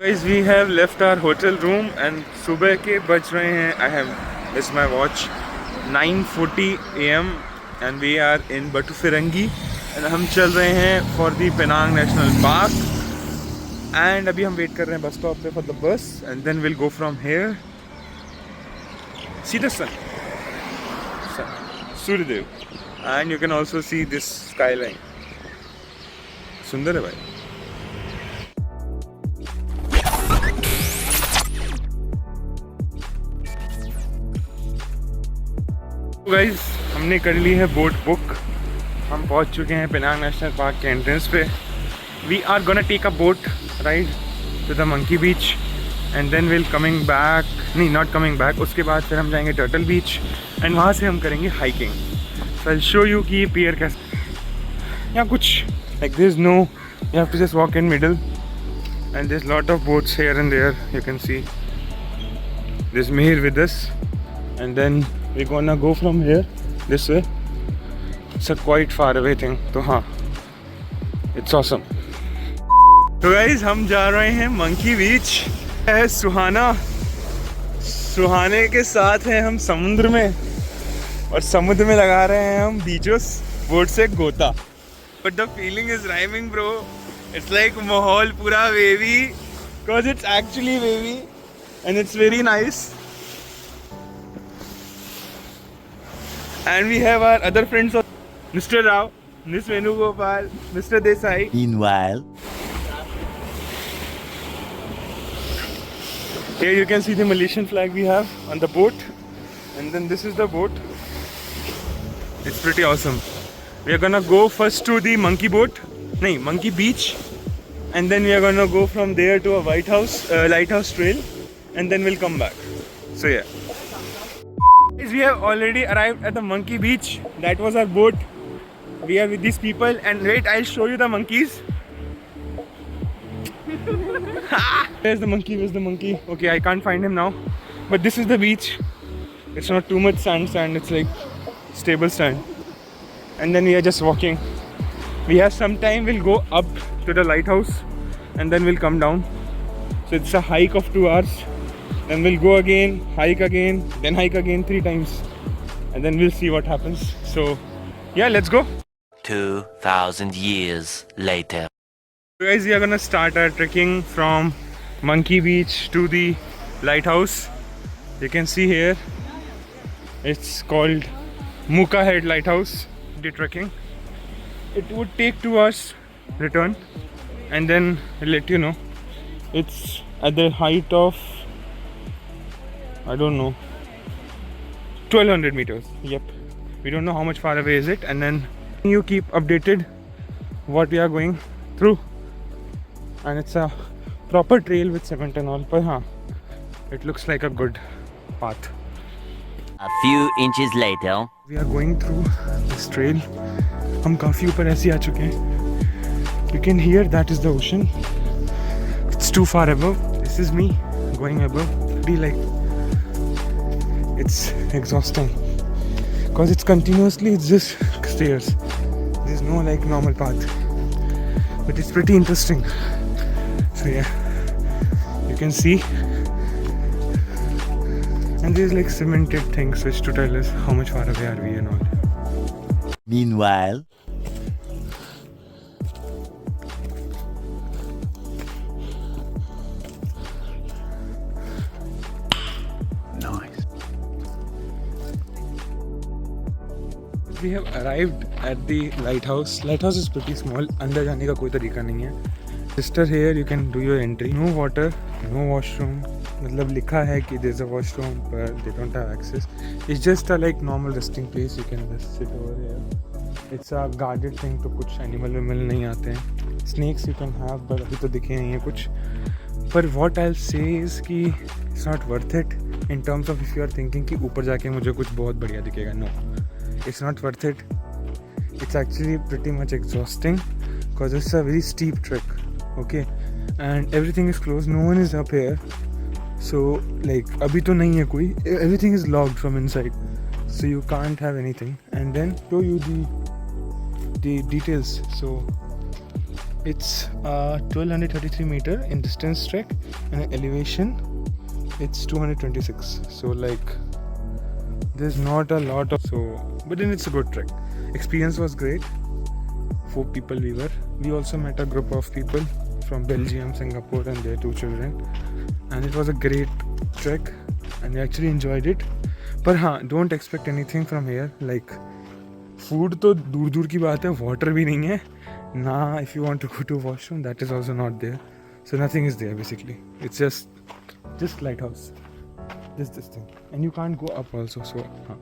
Guys, we have left our hotel room and सुबह के बज रहे हैं, I have missed my watch, 9:40 AM and we are in Batu Firangi and हम चल रहे हैं for the Penang National Park and अभी हम वेट कर रहे हैं बस स्टॉप पे for the bus and then we'll go from here. See the sun, Suryadev, and you can also see this skyline. सुंदर है भाई. गाइस, हमने कर ली है बोट बुक. हम पहुंच चुके हैं पेनांग नेशनल पार्क के एंट्रेंस पे. We are gonna take a boat ride to the monkey beach and then will coming back, नहीं नॉट कमिंग बैक, उसके बाद फिर हम जाएंगे टर्टल बीच एंड वहाँ से हम करेंगे hiking. So I will show you कि ये पियर कैसे. यहाँ कुछ like this no, you have to just walk in middle and this lot of boats here and there. You can see this Mihir with us and then we're gonna go from here this way. It's a quite far away thing, तो हाँ, it's awesome. तो guys, हम जा रहे हैं monkey बीच. है सुहाना, सुहाने के साथ हैं हम समुद्र में और समुद्र में लगा रहे हैं हम बीचोस बोट से गोता. But the feeling is rhyming, bro. It's like माहौल पूरा wavy, cause it's actually wavy and it's very nice. And we have our other friends, Mr. Rao, Ms. Venugopal, Mr. Desai. Meanwhile, here you can see the Malaysian flag we have on the boat, and then this is the boat. It's pretty awesome. We are gonna go first to the monkey beach, and then we are gonna go from there to a lighthouse trail, and then we'll come back. So yeah. We have already arrived at the monkey beach. That was our boat. We are with these people and wait, I'll show you the monkeys. Where's the monkey? Okay, I can't find him now. But this is the beach. It's not too much sand, it's like stable sand. And then we are just walking. We have some time, we'll go up to the lighthouse and then we'll come down. So it's a hike of 2 hours. Then we'll go again, hike again, then hike again 3 times. And then we'll see what happens. So, yeah, let's go. 2,000 years later. So guys, we are gonna start our trekking from Monkey Beach to the lighthouse. You can see here, it's called Muka Head Lighthouse. The trekking. It would take 2 hours return. And then I'll let you know. It's at the height of, I don't know, 1200 meters. Yep. We don't know how much far away is it. And then you keep updated what we are going through. And it's a proper trail with cement and all. But haan, it looks like a good path. A few inches later. We are going through this trail. हम काफ़ी ऊपर ऐसे आ चुके हैं. You can hear that is the ocean. It's too far above. This is me going above. Be like, it's exhausting because it's continuously, it's just stairs. There's no like normal path, but it's pretty interesting. So yeah, you can see, and there's like cemented things which to tell us how much far away are we and all. Meanwhile, We have arrived at the lighthouse. Lighthouse is pretty small. अंदर जाने का कोई तरीका नहीं है. Sister, here you can do your entry. No water, no washroom. मतलब लिखा है कि there's a washroom, but they don't have access. It's just a like normal resting place. You can just sit over here. It's a guarded thing, तो कुछ animal विमल नहीं आते हैं. Snakes you can have, but अभी तो दिखे नहीं है कुछ. But what I'll say is कि it's not worth it in terms of if you are thinking कि ऊपर जाके मुझे कुछ बहुत बढ़िया दिखेगा. No. It's not worth it. It's actually pretty much exhausting because it's a very steep trek. Okay, and everything is closed. No one is up here. So like abhi to nahi hai koi. Everything is locked from inside. So you can't have anything. And then show you the details. So It's 1233 meter in distance trek, and elevation it's 226. So like there's not a lot of, so but then it's a good trek. Experience was great. 4 people we were. We also met a group of people from Belgium, Singapore, and their 2 children, and it was a great trek and we actually enjoyed it. पर हाँ, don't expect anything from here. Like food तो दूर दूर की बात है, water भी नहीं है ना. If you want to go to washroom, that is also not there. So nothing is there basically. It's just lighthouse, just this thing, and you can't go up also. So हाँ.